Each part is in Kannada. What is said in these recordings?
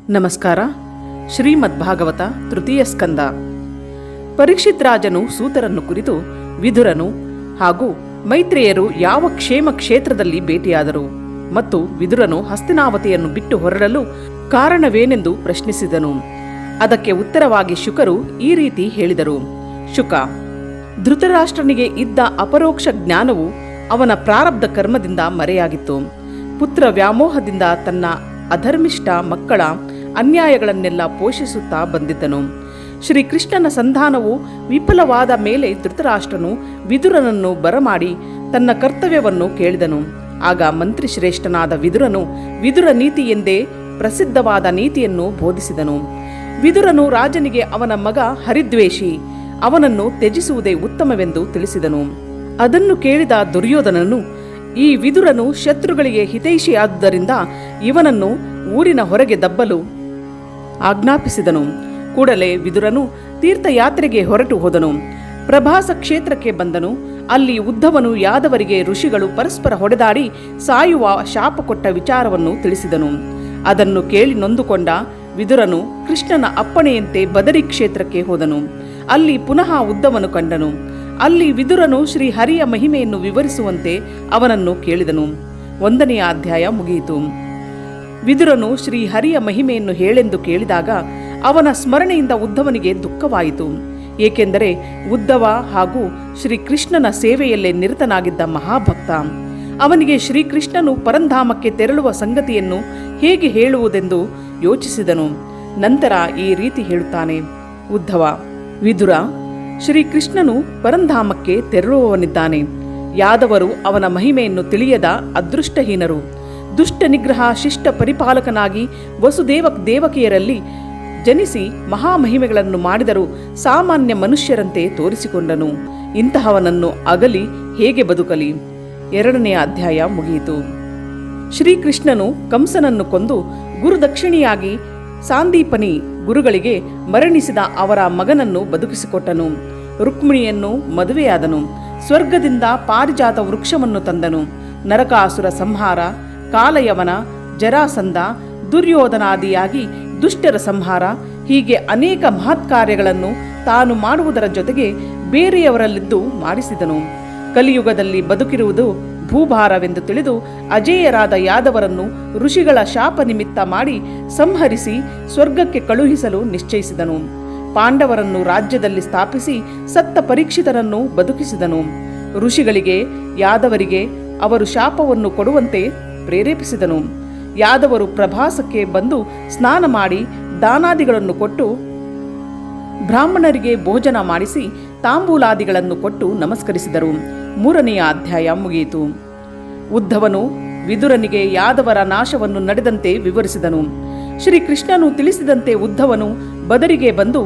ನಮಸ್ಕಾರ. ಶ್ರೀಮದ್ ಭಾಗವತ ತೃತೀಯ ಸ್ಕಂದ. ಪರೀಕ್ಷಿತ್ ರಾಜನು ಸೂತರನ್ನು ಕುರಿತು ವಿದುರನು ಹಾಗೂ ಮೈತ್ರೇಯರು ಯಾವ ಕ್ಷೇಮ ಕ್ಷೇತ್ರದಲ್ಲಿ ಭೇಟಿಯಾದರು ಮತ್ತು ವಿದುರನು ಹಸ್ತಿನಾವತಿಯನ್ನು ಬಿಟ್ಟು ಹೊರಡಲು ಕಾರಣವೇನೆಂದು ಪ್ರಶ್ನಿಸಿದನು. ಅದಕ್ಕೆ ಉತ್ತರವಾಗಿ ಶುಕರು ಈ ರೀತಿ ಹೇಳಿದರು. ಶುಕ: ಧೃತರಾಷ್ಟ್ರನಿಗೆ ಇದ್ದ ಅಪರೋಕ್ಷ ಜ್ಞಾನವು ಅವನ ಪ್ರಾರಬ್ಧ ಕರ್ಮದಿಂದ ಮರೆಯಾಗಿತ್ತು. ಪುತ್ರ ವ್ಯಾಮೋಹದಿಂದ ತನ್ನ ಅಧರ್ಮಿಷ್ಠ ಮಕ್ಕಳ ಅನ್ಯಾಯಗಳನ್ನೆಲ್ಲ ಪೋಷಿಸುತ್ತಾ ಬಂದಿದ್ದನು. ಶ್ರೀಕೃಷ್ಣನ ಸಂಧಾನವು ವಿಫಲವಾದ ಮೇಲೆ ಧೃತರಾಷ್ಟ್ರನು ವಿದುರನನ್ನು ಬರಮಾಡಿ ತನ್ನ ಕರ್ತವ್ಯವನ್ನು ಕೇಳಿದನು. ಆಗ ಮಂತ್ರಿ ಶ್ರೇಷ್ಠನಾದ ವಿದುರನು ವಿದುರ ನೀತಿ ಎಂದೇ ಪ್ರಸಿದ್ಧವಾದ ನೀತಿಯನ್ನು ಬೋಧಿಸಿದನು. ವಿದುರನು ರಾಜನಿಗೆ ಅವನ ಮಗ ಹರಿದ್ವೇಷಿ, ಅವನನ್ನು ತ್ಯಜಿಸುವುದೇ ಉತ್ತಮವೆಂದು ತಿಳಿಸಿದನು. ಅದನ್ನು ಕೇಳಿದ ದುರ್ಯೋಧನನು, ಈ ವಿದುರನು ಶತ್ರುಗಳಿಗೆ ಹಿತೈಷಿಯಾದುದರಿಂದ ಇವನನ್ನು ಊರಿನ ಹೊರಗೆ ದಬ್ಬಲು ಆಜ್ಞಾಪಿಸಿದನು. ಕೂಡಲೇ ವಿದುರನು ತೀರ್ಥಯಾತ್ರೆಗೆ ಹೊರಟು ಹೋದನು. ಪ್ರಭಾಸ ಕ್ಷೇತ್ರಕ್ಕೆ ಬಂದನು. ಅಲ್ಲಿ ಉದ್ಧವನು ಯಾದವರಿಗೆ ಋಷಿಗಳು ಪರಸ್ಪರ ಹೊಡೆದಾಡಿ ಸಾಯುವ ಶಾಪ ಕೊಟ್ಟ ವಿಚಾರವನ್ನು ತಿಳಿಸಿದನು. ಅದನ್ನು ಕೇಳಿ ನೊಂದುಕೊಂಡ ವಿದುರನು ಕೃಷ್ಣನ ಅಪ್ಪಣೆಯಂತೆ ಬದರಿ ಕ್ಷೇತ್ರಕ್ಕೆ ಹೋದನು. ಅಲ್ಲಿ ಪುನಃ ಉದ್ಧವನು ಕಂಡನು. ಅಲ್ಲಿ ವಿದುರನು ಶ್ರೀಹರಿಯ ಮಹಿಮೆಯನ್ನು ವಿವರಿಸುವಂತೆ ಅವನನ್ನು ಕೇಳಿದನು. 1ನೇ ಅಧ್ಯಾಯ ಮುಗಿಯಿತು. ವಿದುರನು ಶ್ರೀಹರಿಯ ಮಹಿಮೆಯನ್ನು ಹೇಳೆಂದು ಕೇಳಿದಾಗ ಅವನ ಸ್ಮರಣೆಯಿಂದ ಉದ್ಧವನಿಗೆ ದುಃಖವಾಯಿತು. ಏಕೆಂದರೆ ಉದ್ಧವ ಹಾಗೂ ಶ್ರೀಕೃಷ್ಣನ ಸೇವೆಯಲ್ಲೇ ನಿರತನಾಗಿದ್ದ ಮಹಾಭಕ್ತ. ಅವನಿಗೆ ಶ್ರೀಕೃಷ್ಣನು ಪರಂಧಾಮಕ್ಕೆ ತೆರಳುವ ಸಂಗತಿಯನ್ನು ಹೇಗೆ ಹೇಳುವುದೆಂದು ಯೋಚಿಸಿದನು. ನಂತರ ಈ ರೀತಿ ಹೇಳುತ್ತಾನೆ. ಉದ್ಧವ: ವಿದುರ, ಶ್ರೀಕೃಷ್ಣನು ಪರಂಧಾಮಕ್ಕೆ ತೆರಳುವವನಿದ್ದಾನೆ. ಯಾದವರು ಅವನ ಮಹಿಮೆಯನ್ನು ತಿಳಿಯದ ಅದೃಷ್ಟಹೀನರು. ದುಷ್ಟ ನಿಗ್ರಹ ಶಿಷ್ಟ ಪರಿಪಾಲಕನಾಗಿ ವಸುದೇವ ದೇವಕಿಯರಲ್ಲಿ ಜನಿಸಿ ಮಹಾಮಹಿಮೆಗಳನ್ನು ಮಾಡಿದರೂ ಸಾಮಾನ್ಯ ಮನುಷ್ಯರಂತೆ ತೋರಿಸಿಕೊಂಡನು. ಇಂತಹವನನ್ನು ಅಗಲಿ ಹೇಗೆ ಬದುಕಲಿ? 2ನೇ ಅಧ್ಯಾಯ ಮುಗಿಯಿತು. ಶ್ರೀಕೃಷ್ಣನು ಕಂಸನನ್ನು ಕೊಂದು ಗುರುದಕ್ಷಿಣಿಯಾಗಿ ಸಾಂದೀಪನಿ ಗುರುಗಳಿಗೆ ಮರಣಿಸಿದ ಅವರ ಮಗನನ್ನು ಬದುಕಿಸಿಕೊಟ್ಟನು. ರುಕ್ಮಿಣಿಯನ್ನು ಮದುವೆಯಾದನು. ಸ್ವರ್ಗದಿಂದ ಪಾರಿಜಾತ ವೃಕ್ಷವನ್ನು ತಂದನು. ನರಕಾಸುರ ಸಂಹಾರ, ಕಾಲಯವನ, ಜರಾಸಂಧ, ದುರ್ಯೋಧನಾದಿಯಾಗಿ ದುಷ್ಟರ ಸಂಹಾರ, ಹೀಗೆ ಅನೇಕ ಮಹತ್ಕಾರ್ಯಗಳನ್ನು ತಾನು ಮಾಡುವುದರ ಜೊತೆಗೆ ಬೇರೆಯವರಲ್ಲಿದ್ದು ಮಾಡಿಸಿದನು. ಕಲಿಯುಗದಲ್ಲಿ ಬದುಕಿರುವುದು ಭೂಭಾರವೆಂದು ತಿಳಿದು ಅಜೇಯರಾದ ಯಾದವರನ್ನು ಋಷಿಗಳ ಶಾಪ ನಿಮಿತ್ತ ಮಾಡಿ ಸಂಹರಿಸಿ ಸ್ವರ್ಗಕ್ಕೆ ಕಳುಹಿಸಲು ನಿಶ್ಚಯಿಸಿದನು. ಪಾಂಡವರನ್ನು ರಾಜ್ಯದಲ್ಲಿ ಸ್ಥಾಪಿಸಿ ಸತ್ತ ಪರೀಕ್ಷಿತರನ್ನು ಬದುಕಿಸಿದನು. ಋಷಿಗಳಿಗೆ ಯಾದವರಿಗೆ ಅವರು ಶಾಪವನ್ನು ಕೊಡುವಂತೆ ಪ್ರೇರೇಪಿಸಿದನು. ಯಾದವರು ಪ್ರಭಾಸಕ್ಕೆ ಬಂದು ಸ್ನಾನ ಮಾಡಿ ದಾನಾದಿಗಳನ್ನು ಕೊಟ್ಟು ಬ್ರಾಹ್ಮಣರಿಗೆ ಭೋಜನ ಮಾಡಿಸಿ ತಾಂಬೂಲಾದಿಗಳನ್ನು ಕೊಟ್ಟು ನಮಸ್ಕರಿಸಿದರು. 3ನೇ ಅಧ್ಯಾಯ ಮುಗಿಯಿತು. ಉದ್ಧವನು ವಿದುರನಿಗೆ ಯಾದವರ ನಾಶವನ್ನು ನಡೆದಂತೆ ವಿವರಿಸಿದನು. ಶ್ರೀಕೃಷ್ಣನು ತಿಳಿಸಿದಂತೆ ಉದ್ಧವನು ಬದರಿಗೆ ಬಂದು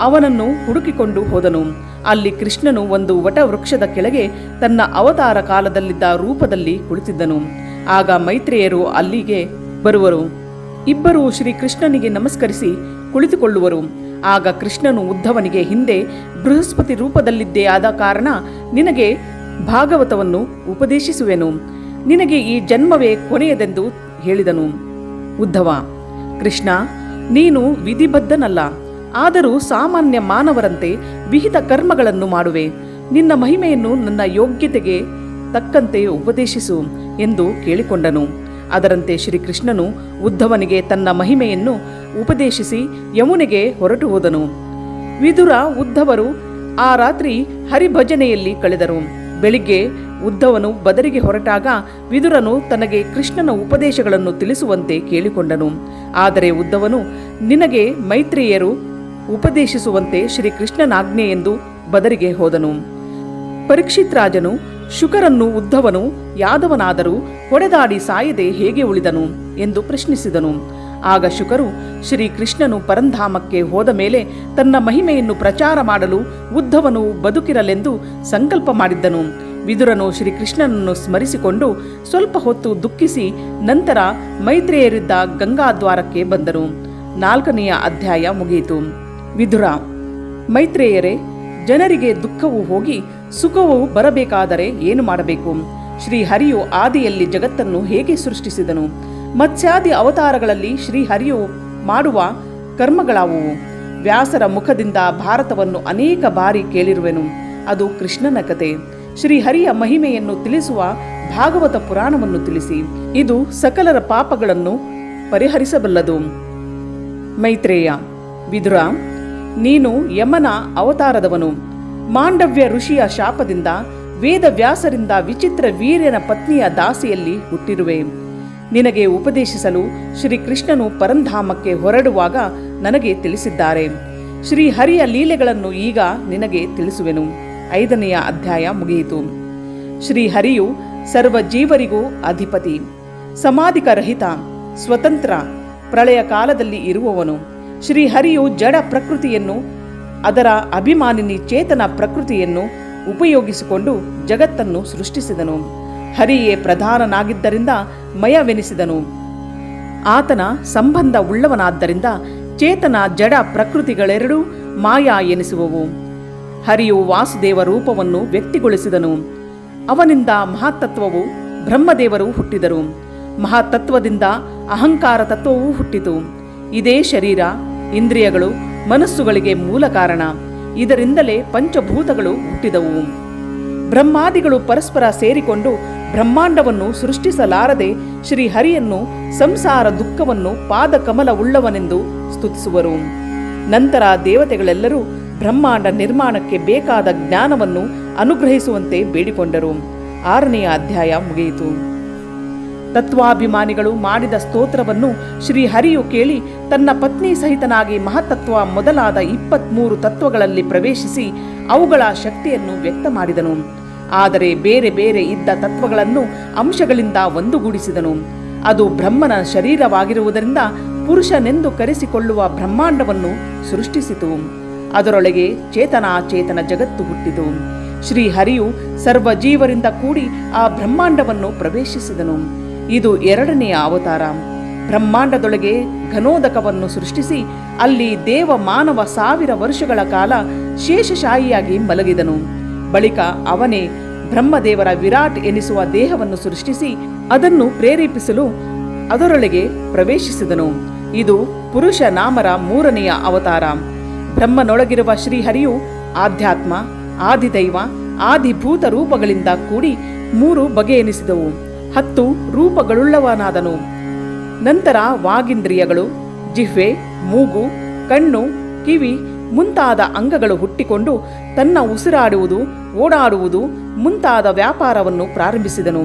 ಅವನನ್ನು ಹುಡುಕಿಕೊಂಡು ಹೋದನು. ಅಲ್ಲಿ ಕೃಷ್ಣನು ಒಂದು ವಟವೃಕ್ಷದ ಕೆಳಗೆ ತನ್ನ ಅವತಾರ ಕಾಲದಲ್ಲಿದ್ದ ರೂಪದಲ್ಲಿ ಕುಳಿತಿದ್ದನು. ಆಗ ಮೈತ್ರೇಯರು ಅಲ್ಲಿಗೆ ಬರುವರು. ಇಬ್ಬರೂ ಶ್ರೀಕೃಷ್ಣನಿಗೆ ನಮಸ್ಕರಿಸಿ ಕುಳಿತುಕೊಳ್ಳುವರು. ಆಗ ಕೃಷ್ಣನು ಉದ್ಧವನಿಗೆ, ಹಿಂದೆ ಬೃಹಸ್ಪತಿ ರೂಪದಲ್ಲಿದ್ದೇ ಆದ ಕಾರಣ ನಿನಗೆ ಭಾಗವತವನ್ನು ಉಪದೇಶಿಸುವೆನು. ನಿನಗೆ ಈ ಜನ್ಮವೇ ಕೊನೆಯದೆಂದು ಹೇಳಿದನು. ಉದ್ಧವ: ಕೃಷ್ಣ, ನೀನು ವಿಧಿಬದ್ಧನಲ್ಲ. ಆದರೂ ಸಾಮಾನ್ಯ ಮಾನವರಂತೆ ವಿಹಿತ ಕರ್ಮಗಳನ್ನು ಮಾಡುವೆ. ನಿನ್ನ ಮಹಿಮೆಯನ್ನು ನನ್ನ ಯೋಗ್ಯತೆಗೆ ತಕ್ಕಂತೆ ಉಪದೇಶಿಸು ಎಂದು ಕೇಳಿಕೊಂಡನು. ಅದರಂತೆ ಶ್ರೀಕೃಷ್ಣನು ಉದ್ಧವನಿಗೆ ತನ್ನ ಮಹಿಮೆಯನ್ನು ಉಪದೇಶಿಸಿ ಯಮುನೆಗೆ ಹೊರಟು ಹೋದನು. ವಿದುರ ಉದ್ಧವರು ಆ ರಾತ್ರಿ ಹರಿಭಜನೆಯಲ್ಲಿ ಕಳೆದರು. ಬೆಳಿಗ್ಗೆ ಉದ್ಧವನು ಬದರಿಗೆ ಹೊರಟಾಗ ವಿದುರನು ತನಗೆ ಕೃಷ್ಣನ ಉಪದೇಶಗಳನ್ನು ತಿಳಿಸುವಂತೆ ಕೇಳಿಕೊಂಡನು. ಆದರೆ ಉದ್ಧವನು, ನಿನಗೆ ಮೈತ್ರೇಯರು ಉಪದೇಶಿಸುವಂತೆ ಶ್ರೀಕೃಷ್ಣನಾಜ್ಞೆ ಎಂದು ಬದರಿಗೆ ಹೋದನು. ಪರೀಕ್ಷಿತ್ ರಾಜನು ಶುಕರನ್ನು ಉದ್ಧವನು ಯಾದವನಾದರೂ ಹೊಡೆದಾಡಿ ಸಾಯದೆ ಹೇಗೆ ಉಳಿದನು ಎಂದು ಪ್ರಶ್ನಿಸಿದನು. ಆಗ ಶುಕರು, ಶ್ರೀಕೃಷ್ಣನು ಪರಂಧಾಮಕ್ಕೆ ಹೋದ ಮೇಲೆ ತನ್ನ ಮಹಿಮೆಯನ್ನು ಪ್ರಚಾರ ಮಾಡಲು ಉದ್ಧವನು ಬದುಕಿರಲೆಂದು ಸಂಕಲ್ಪ ಮಾಡಿದ್ದನು. ವಿದುರನು ಶ್ರೀಕೃಷ್ಣನನ್ನು ಸ್ಮರಿಸಿಕೊಂಡು ಸ್ವಲ್ಪ ಹೊತ್ತು ದುಃಖಿಸಿ ನಂತರ ಮೈತ್ರೇಯರಿದ್ದ ಗಂಗಾದ್ವಾರಕ್ಕೆ ಬಂದನು. 4ನೇ ಅಧ್ಯಾಯ ಮುಗಿಯಿತು. ವಿದುರ: ಮೈತ್ರೇಯರೇ, ಜನರಿಗೆ ದುಃಖವು ಹೋಗಿ ಸುಖವು ಬರಬೇಕಾದರೆ ಏನು ಮಾಡಬೇಕು? ಶ್ರೀಹರಿಯು ಆದಿಯಲ್ಲಿ ಜಗತ್ತನ್ನು ಹೇಗೆ ಸೃಷ್ಟಿಸಿದನು? ಮತ್ಸ್ಯಾದಿ ಅವತಾರಗಳಲ್ಲಿ ಶ್ರೀಹರಿಯು ಮಾಡುವ ಕರ್ಮಗಳಾವುವು? ವ್ಯಾಸರ ಮುಖದಿಂದ ಭಾರತವನ್ನು ಅನೇಕ ಬಾರಿ ಕೇಳಿರುವೆನು. ಅದು ಕೃಷ್ಣನ ಕತೆ. ಶ್ರೀಹರಿಯ ಮಹಿಮೆಯನ್ನು ತಿಳಿಸುವ ಭಾಗವತ ಪುರಾಣವನ್ನು ತಿಳಿಸಿ. ಇದು ಸಕಲರ ಪಾಪಗಳನ್ನು ಪರಿಹರಿಸಬಲ್ಲದು. ಮೈತ್ರೇಯ: ವಿದುರ, ನೀನು ಯಮನ ಅವತಾರದವನು. ಮಾಂಡವ್ಯ ಋಷಿಯ ಶಾಪದಿಂದ ವೇದವ್ಯಾಸರಿಂದ ವಿಚಿತ್ರ ವೀರ್ಯನ ಪತ್ನಿಯ ದಾಸಿಯಲ್ಲಿ ಹುಟ್ಟಿರುವೆ. ನಿನಗೆ ಉಪದೇಶಿಸಲು ಶ್ರೀಕೃಷ್ಣನು ಪರಂಧಾಮಕ್ಕೆ ಹೊರಡುವಾಗ ನನಗೆ ತಿಳಿಸಿದ್ದಾರೆ. ಶ್ರೀಹರಿಯ ಲೀಲೆಗಳನ್ನು ಈಗ ನಿನಗೆ ತಿಳಿಸುವೆನು. 5ನೆಯ ಅಧ್ಯಾಯ ಮುಗಿಯಿತು. ಶ್ರೀಹರಿಯು ಸರ್ವ ಜೀವರಿಗೂ ಅಧಿಪತಿ, ಸಮಾಧಿಕರಹಿತ, ಸ್ವತಂತ್ರ, ಪ್ರಳಯ ಕಾಲದಲ್ಲಿ ಇರುವವನು. ಶ್ರೀಹರಿಯು ಜಡ ಪ್ರಕೃತಿಯನ್ನು, ಅದರ ಅಭಿಮಾನಿನಿ ಚೇತನ ಪ್ರಕೃತಿಯನ್ನು ಉಪಯೋಗಿಸಿಕೊಂಡು ಜಗತ್ತನ್ನು ಸೃಷ್ಟಿಸಿದನು. ಹರಿಯೇ ಪ್ರಧಾನನಾಗಿದ್ದರಿಂದ ಮಯವೆನಿಸಿದನು. ಆತನ ಸಂಬಂಧ ಉಳ್ಳವನಾದ್ದರಿಂದ ಚೇತನ ಜಡ ಪ್ರಕೃತಿಗಳೆರಡೂ ಮಾಯಾ ಎನಿಸುವವು. ಹರಿಯು ವಾಸುದೇವ ರೂಪವನ್ನು ವ್ಯಕ್ತಿಗೊಳಿಸಿದನು. ಅವನಿಂದ ಮಹಾತತ್ವವು ಬ್ರಹ್ಮದೇವರು ಹುಟ್ಟಿದರು. ಮಹಾತತ್ವದಿಂದ ಅಹಂಕಾರ ತತ್ವವೂ ಹುಟ್ಟಿತು. ಇದೇ ಶರೀರ, ಇಂದ್ರಿಯಗಳು, ಮನಸ್ಸುಗಳಿಗೆ ಮೂಲ ಕಾರಣ. ಇದರಿಂದಲೇ ಪಂಚಭೂತಗಳು ಹುಟ್ಟಿದವು. ಬ್ರಹ್ಮಾದಿಗಳು ಪರಸ್ಪರ ಸೇರಿಕೊಂಡು ಬ್ರಹ್ಮಾಂಡವನ್ನು ಸೃಷ್ಟಿಸಲಾರದೆ ಶ್ರೀಹರಿಯನ್ನು ಸಂಸಾರ ದುಃಖವನ್ನು ಪಾದಕಮಲವುಳ್ಳವನೆಂದು ಸ್ತುತಿಸುವರು. ನಂತರ ದೇವತೆಗಳೆಲ್ಲರೂ ಬ್ರಹ್ಮಾಂಡ ನಿರ್ಮಾಣಕ್ಕೆ ಬೇಕಾದ ಜ್ಞಾನವನ್ನು ಅನುಗ್ರಹಿಸುವಂತೆ ಬೇಡಿಕೊಂಡರು. 6ನೆಯ ಅಧ್ಯಾಯ ಮುಗಿಯಿತು. ತತ್ವಾಭಿಮಾನಿಗಳು ಮಾಡಿದ ಸ್ತೋತ್ರವನ್ನು ಶ್ರೀಹರಿಯು ಕೇಳಿ ತನ್ನ ಪತ್ನಿ ಸಹಿತನಾಗಿ ಮಹತ್ತತ್ವ ಮೊದಲಾದ 23 ತತ್ವಗಳಲ್ಲಿ ಪ್ರವೇಶಿಸಿ ಅವುಗಳ ಶಕ್ತಿಯನ್ನು ವ್ಯಕ್ತ ಮಾಡಿದನು. ಆದರೆ ಬೇರೆ ಬೇರೆ ಇದ್ದ ತತ್ವಗಳನ್ನು ಅಂಶಗಳಿಂದ ಒಂದುಗೂಡಿಸಿದನು. ಅದು ಬ್ರಹ್ಮನ ಶರೀರವಾಗಿರುವುದರಿಂದ ಪುರುಷನೆಂದು ಕರೆಸಿಕೊಳ್ಳುವ ಬ್ರಹ್ಮಾಂಡವನ್ನು ಸೃಷ್ಟಿಸಿತು. ಅದರೊಳಗೆ ಚೇತನಾಚೇತನ ಜಗತ್ತು ಹುಟ್ಟಿತು. ಶ್ರೀಹರಿಯು ಸರ್ವ ಜೀವರಿಂದ ಕೂಡಿ ಆ ಬ್ರಹ್ಮಾಂಡವನ್ನು ಪ್ರವೇಶಿಸಿದನು. ಇದು 2ನೆಯ ಅವತಾರ. ಬ್ರಹ್ಮಾಂಡದೊಳಗೆ ಘನೋದಕವನ್ನು ಸೃಷ್ಟಿಸಿ ಅಲ್ಲಿ ದೇವ ಮಾನವ 1000 ವರ್ಷಗಳ ಕಾಲ ಶೇಷಶಾಹಿಯಾಗಿ ಮಲಗಿದನು. ಬಳಿಕ ಅವನೇ ಬ್ರಹ್ಮದೇವರ ವಿರಾಟ್ ಎನಿಸುವ ದೇಹವನ್ನು ಸೃಷ್ಟಿಸಿ ಅದನ್ನು ಪ್ರೇರೇಪಿಸಲು ಅದರೊಳಗೆ ಪ್ರವೇಶಿಸಿದನು. ಇದು ಪುರುಷ ನಾಮರ 3ನೆಯ ಅವತಾರ. ಬ್ರಹ್ಮನೊಳಗಿರುವ ಶ್ರೀಹರಿಯು ಆಧ್ಯಾತ್ಮ, ಆದಿದೈವ, ಆದಿಭೂತ ರೂಪಗಳಿಂದ ಕೂಡಿ 3 ಬಗೆಯೆನಿಸಿದವು. 10 ರೂಪಗಳುಳ್ಳವನಾದನು. ನಂತರ ವಾಗೀಂದ್ರಿಯಗಳು, ಜಿಹ್ವೆ, ಮೂಗು, ಕಣ್ಣು, ಕಿವಿ ಮುಂತಾದ ಅಂಗಗಳು ಹುಟ್ಟಿಕೊಂಡು ತನ್ನ ಉಸಿರಾಡುವುದು, ಓಡಾಡುವುದು ಮುಂತಾದ ವ್ಯಾಪಾರವನ್ನು ಪ್ರಾರಂಭಿಸಿದನು.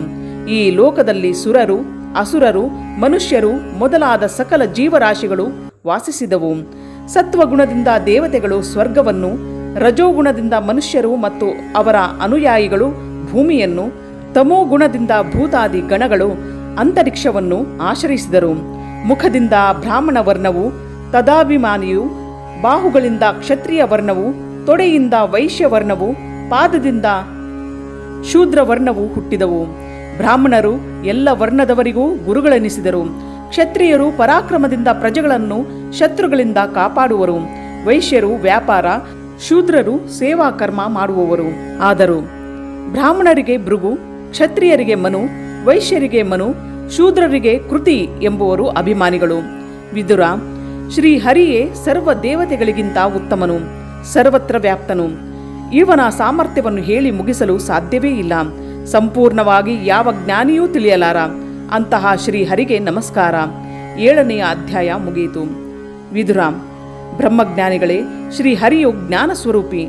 ಈ ಲೋಕದಲ್ಲಿ ಸುರರು, ಅಸುರರು, ಮನುಷ್ಯರು ಮೊದಲಾದ ಸಕಲ ಜೀವರಾಶಿಗಳು ವಾಸಿಸಿದವು. ಸತ್ವಗುಣದಿಂದ ದೇವತೆಗಳು ಸ್ವರ್ಗವನ್ನು, ರಜೋಗುಣದಿಂದ ಮನುಷ್ಯರು ಮತ್ತು ಅವರ ಅನುಯಾಯಿಗಳು ಭೂಮಿಯನ್ನು, ತಮೋಗುಣದಿಂದ ಭೂತಾದಿ ಗಣಗಳು ಅಂತರಿಕ್ಷವನ್ನು ಆಶ್ರಯಿಸಿದರು. ಮುಖದಿಂದ ಬ್ರಾಹ್ಮಣ ವರ್ಣವು, ತದಾಭಿಮಾನಿಯು, ಬಾಹುಗಳಿಂದ ಕ್ಷತ್ರಿಯ ವರ್ಣವು, ತೊಡೆಯಿಂದ ವೈಶ್ಯ ವರ್ಣವು, ಪಾದದಿಂದ ಶೂದ್ರ ವರ್ಣವು ಹುಟ್ಟಿದವು. ಬ್ರಾಹ್ಮಣರು ಎಲ್ಲ ವರ್ಣದವರಿಗೂ ಗುರುಗಳೆನಿಸಿದರು. ಕ್ಷತ್ರಿಯರು ಪರಾಕ್ರಮದಿಂದ ಪ್ರಜೆಗಳನ್ನು ಶತ್ರುಗಳಿಂದ ಕಾಪಾಡುವರು. ವೈಶ್ಯರು ವ್ಯಾಪಾರ, ಶೂದ್ರರು ಸೇವಾ ಕರ್ಮ ಮಾಡುವವರು ಆದರು. ಬ್ರಾಹ್ಮಣರಿಗೆ ಭೃಗು, ಕ್ಷತ್ರಿಯರಿಗೆ ಮನು, ವೈಶ್ಯರಿಗೆ ಮನು, ಶೂದ್ರರಿಗೆ ಕೃತಿ ಎಂಬುವರು ಅಭಿಮಾನಿಗಳು. ವಿದುರ: ಶ್ರೀಹರಿಯೇ ಸರ್ವ ದೇವತೆಗಳಿಗಿಂತ ಉತ್ತಮನು, ಸರ್ವತ್ರ ವ್ಯಾಪ್ತನು. ಇವನ ಸಾಮರ್ಥ್ಯವನ್ನು ಹೇಳಿ ಮುಗಿಸಲು ಸಾಧ್ಯವೇ ಇಲ್ಲ. ಸಂಪೂರ್ಣವಾಗಿ ಯಾವ ಜ್ಞಾನಿಯೂ ತಿಳಿಯಲಾರ. ಅಂತಹ ಶ್ರೀಹರಿಗೆ ನಮಸ್ಕಾರ. 7ನೆಯ ಅಧ್ಯಾಯ ಮುಗಿಯಿತು. ವಿದುರ: ಬ್ರಹ್ಮಜ್ಞಾನಿಗಳೇ, ಶ್ರೀಹರಿಯು ಜ್ಞಾನ ಸ್ವರೂಪಿ,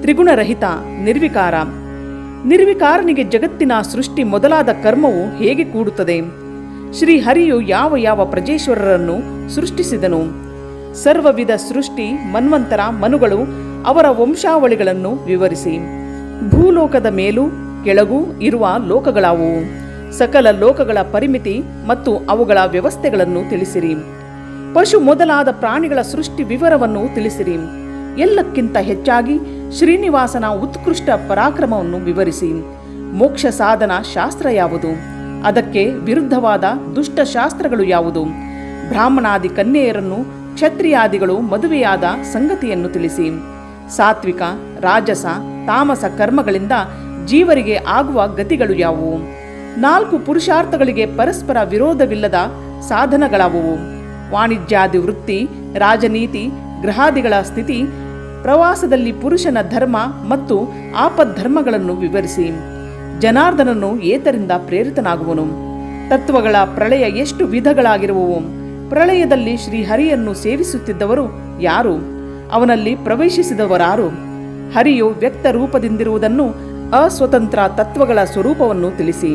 ತ್ರಿಗುಣರಹಿತ, ನಿರ್ವಿಕಾರ. ನಿರ್ವಿಕಾರನಿಗೆ ಜಗತ್ತಿನ ಸೃಷ್ಟಿ ಮೊದಲಾದ ಕರ್ಮವು ಹೇಗೆ ಕೂಡುತ್ತದೆ? ಶ್ರೀಹರಿಯು ಯಾವ ಯಾವ ಪ್ರಜೇಶ್ವರರನ್ನು ಸೃಷ್ಟಿಸಿದನು? ಸರ್ವವಿಧ ಸೃಷ್ಟಿ, ಮನ್ವಂತರ, ಮನುಗಳು, ಅವರ ವಂಶಾವಳಿಗಳನ್ನು ವಿವರಿಸಿ. ಭೂಲೋಕದ ಮೇಲೂ ಕೆಳಗೂ ಇರುವ ಲೋಕಗಳಾವುವು? ಸಕಲ ಲೋಕಗಳ ಪರಿಮಿತಿ ಮತ್ತು ಅವುಗಳ ವ್ಯವಸ್ಥೆಗಳನ್ನು ತಿಳಿಸಿರಿ. ಪಶು ಮೊದಲಾದ ಪ್ರಾಣಿಗಳ ಸೃಷ್ಟಿ ವಿವರವನ್ನು ತಿಳಿಸಿರಿ. ಎಲ್ಲಕ್ಕಿಂತ ಹೆಚ್ಚಾಗಿ ಶ್ರೀನಿವಾಸನ ಉತ್ಕೃಷ್ಟ ಪರಾಕ್ರಮವನ್ನು ವಿವರಿಸಿ. ಮೋಕ್ಷ ಸಾಧನ ಶಾಸ್ತ್ರ ಯಾವುದು? ಅದಕ್ಕೆ ವಿರುದ್ಧವಾದ ದುಷ್ಟ ಶಾಸ್ತ್ರಗಳು ಯಾವುದು? ಬ್ರಾಹ್ಮಣಾದಿ ಕನ್ಯೆಯರನ್ನು ಕ್ಷತ್ರಿಯಾದಿಗಳು ಮದುವೆಯಾದ ಸಂಗತಿಯನ್ನು ತಿಳಿಸಿ. ಸಾತ್ವಿಕ, ರಾಜಸ, ತಾಮಸ ಕರ್ಮಗಳಿಂದ ಜೀವರಿಗೆ ಆಗುವ ಗತಿಗಳು ಯಾವುವು? 4 ಪುರುಷಾರ್ಥಗಳಿಗೆ ಪರಸ್ಪರ ವಿರೋಧವಿಲ್ಲದ ಸಾಧನಗಳಾವುವು? ವಾಣಿಜ್ಯಾದಿ ವೃತ್ತಿ, ರಾಜನೀತಿ, ಗ್ರಹಾದಿಗಳ ಸ್ಥಿತಿ, ಪ್ರವಾಸದಲ್ಲಿ ಪುರುಷನ ಧರ್ಮ ಮತ್ತು ಆಪದ್ಧರ್ಮಗಳನ್ನು ವಿವರಿಸಿ ಜನಾರ್ದನನು ಏತರಿಂದ ಪ್ರೇರಿತನಾಗುವನು. ತತ್ವಗಳ ಪ್ರಳಯ ಎಷ್ಟು ವಿಧಗಳಾಗಿರುವವು? ಪ್ರಳಯದಲ್ಲಿ ಶ್ರೀಹರಿಯನ್ನು ಸೇವಿಸುತ್ತಿದ್ದವರು ಯಾರು? ಅವನಲ್ಲಿ ಪ್ರವೇಶಿಸಿದವರಾರು? ಹರಿಯು ವ್ಯಕ್ತ ರೂಪದಿಂದಿರುವುದನ್ನು, ಅಸ್ವತಂತ್ರ ತತ್ವಗಳ ಸ್ವರೂಪವನ್ನು ತಿಳಿಸಿ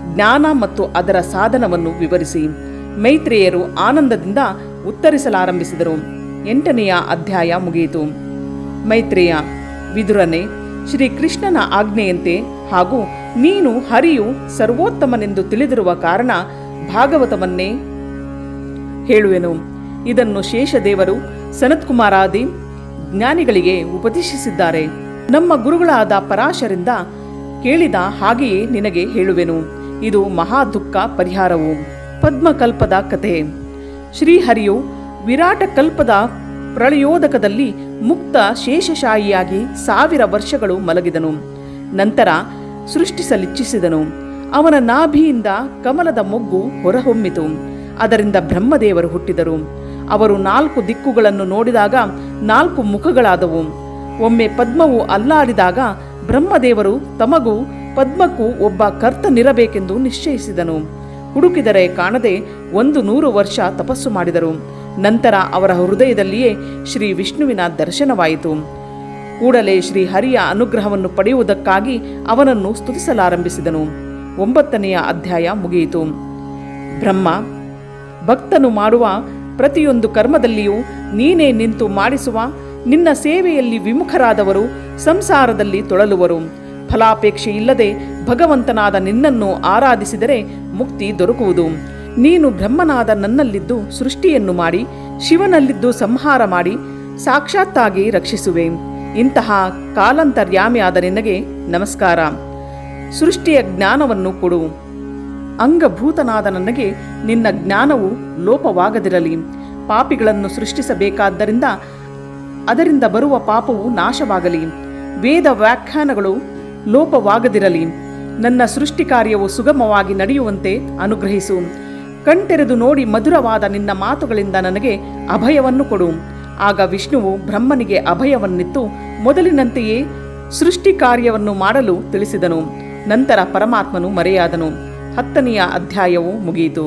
ಜ್ಞಾನ ಮತ್ತು ಅದರ ಸಾಧನವನ್ನು ವಿವರಿಸಿ. ಮೈತ್ರೇಯರು ಆನಂದದಿಂದ ಉತ್ತರಿಸಲಾರಂಭಿಸಿದರು. 8ನೆಯ ಅಧ್ಯಾಯ ಮುಗಿಯಿತು. ಮೈತ್ರೇಯ: ವಿದುರನೇ, ಶ್ರೀಕೃಷ್ಣನ ಆಜ್ಞೆಯಂತೆ ಹಾಗೂ ನೀನು ಹರಿಯು ಸರ್ವೋತ್ತಮನೆಂದು ತಿಳಿದಿರುವ ಕಾರಣ ಭಾಗವತವನ್ನೇ ಹೇಳುವೆನು. ಇದನ್ನು ಶೇಷದೇವರು ಸನತ್ಕುಮಾರಾದಿ ಜ್ಞಾನಿಗಳಿಗೆ ಉಪದೇಶಿಸಿದ್ದಾರೆ. ನಮ್ಮ ಗುರುಗಳಾದ ಪರಾಶರಿಂದ ಕೇಳಿದ ಹಾಗೆಯೇ ನಿನಗೆ ಹೇಳುವೆನು. ಇದು ಮಹಾ ದುಃಖ ಪರಿಹಾರವು. ಪದ್ಮಕಲ್ಪದ ಕಥೆ. ಶ್ರೀಹರಿಯು ವಿರಾಟ ಕಲ್ಪದ ಪ್ರಳಯೋದಕದಲ್ಲಿ ಮುಕ್ತ ಶೇಷಶಾಹಿಯಾಗಿ 1000 ವರ್ಷಗಳು ಮಲಗಿದನು. ನಂತರ ಸೃಷ್ಟಿಸಲಿಚ್ಛಿಸಿದನು. ಅವನ ನಾಭಿಯಿಂದ ಕಮಲದ ಮೊಗ್ಗು ಹೊರಹೊಮ್ಮಿತು. ಅದರಿಂದ ಬ್ರಹ್ಮದೇವರು ಹುಟ್ಟಿದರು. ಅವರು 4 ದಿಕ್ಕುಗಳನ್ನು ನೋಡಿದಾಗ 4 ಮುಖಗಳಾದವು. ಒಮ್ಮೆ ಪದ್ಮವು ಅಲ್ಲಾಡಿದಾಗ ಬ್ರಹ್ಮದೇವರು ತಮಗೂ ಪದ್ಮಕ್ಕೂ ಒಬ್ಬ ಕರ್ತನಿರಬೇಕೆಂದು ನಿಶ್ಚಯಿಸಿದನು. ಹುಡುಕಿದರೆ ಕಾಣದೆ 100 ವರ್ಷ ತಪಸ್ಸು ಮಾಡಿದರು. ನಂತರ ಅವರ ಹೃದಯದಲ್ಲಿಯೇ ಶ್ರೀ ವಿಷ್ಣುವಿನ ದರ್ಶನವಾಯಿತು. ಕೂಡಲೇ ಶ್ರೀ ಹರಿಯ ಅನುಗ್ರಹವನ್ನು ಪಡೆಯುವುದಕ್ಕಾಗಿ ಅವನನ್ನು ಸ್ತುತಿಸಲಾರಂಭಿಸಿದನು. 9ನೆಯ ಅಧ್ಯಾಯ ಮುಗಿಯಿತು. ಬ್ರಹ್ಮ: ಭಕ್ತನು ಮಾಡುವ ಪ್ರತಿಯೊಂದು ಕರ್ಮದಲ್ಲಿಯೂ ನೀನೇ ನಿಂತು ಮಾಡಿಸುವ. ನಿನ್ನ ಸೇವೆಯಲ್ಲಿ ವಿಮುಖರಾದವರು ಸಂಸಾರದಲ್ಲಿ ತೊಳಲುವರು. ಫಲಾಪೇಕ್ಷೆ ಇಲ್ಲದೆ ಭಗವಂತನಾದ ನಿನ್ನನ್ನು ಆರಾಧಿಸಿದರೆ ಮುಕ್ತಿ ದೊರಕುವುದು. ನೀನು ಬ್ರಹ್ಮನಾದ ನನ್ನಲ್ಲಿದ್ದು ಸೃಷ್ಟಿಯನ್ನು ಮಾಡಿ, ಶಿವನಲ್ಲಿದ್ದು ಸಂಹಾರ ಮಾಡಿ ಸಾಕ್ಷಾತ್ತಾಗಿ ರಕ್ಷಿಸುವೆ. ಇಂತಹ ಕಾಲಾಂತರ್ಯಾಮಿಯಾದ ನಿನಗೆ ನಮಸ್ಕಾರ. ಸೃಷ್ಟಿಯ ಜ್ಞಾನವನ್ನು ಕೊಡು. ಅಂಗಭೂತನಾದ ನನಗೆ ನಿನ್ನ ಜ್ಞಾನವು ಲೋಪವಾಗದಿರಲಿ. ಪಾಪಿಗಳನ್ನು ಸೃಷ್ಟಿಸಬೇಕಾದ್ದರಿಂದ ಅದರಿಂದ ಬರುವ ಪಾಪವು ನಾಶವಾಗಲಿ. ವೇದ ವ್ಯಾಖ್ಯಾನಗಳು ಲೋಪವಾಗದಿರಲಿ. ನನ್ನ ಸೃಷ್ಟಿ ಕಾರ್ಯವು ಸುಗಮವಾಗಿ ನಡೆಯುವಂತೆ ಅನುಗ್ರಹಿಸು. ಕಣ್ತೆರೆದು ನೋಡಿ ಮಧುರವಾದ ನಿನ್ನ ಮಾತುಗಳಿಂದ ನನಗೆ ಅಭಯವನ್ನು ಕೊಡು. ಆಗ ವಿಷ್ಣುವು ಬ್ರಹ್ಮನಿಗೆ ಅಭಯವನ್ನಿತ್ತು ಮೊದಲಿನಂತೆಯೇ ಸೃಷ್ಟಿ ಕಾರ್ಯವನ್ನು ಮಾಡಲು ತಿಳಿಸಿದನು. ನಂತರ ಪರಮಾತ್ಮನು ಮರೆಯಾದನು. 10ನೆಯ ಅಧ್ಯಾಯವು ಮುಗಿಯಿತು.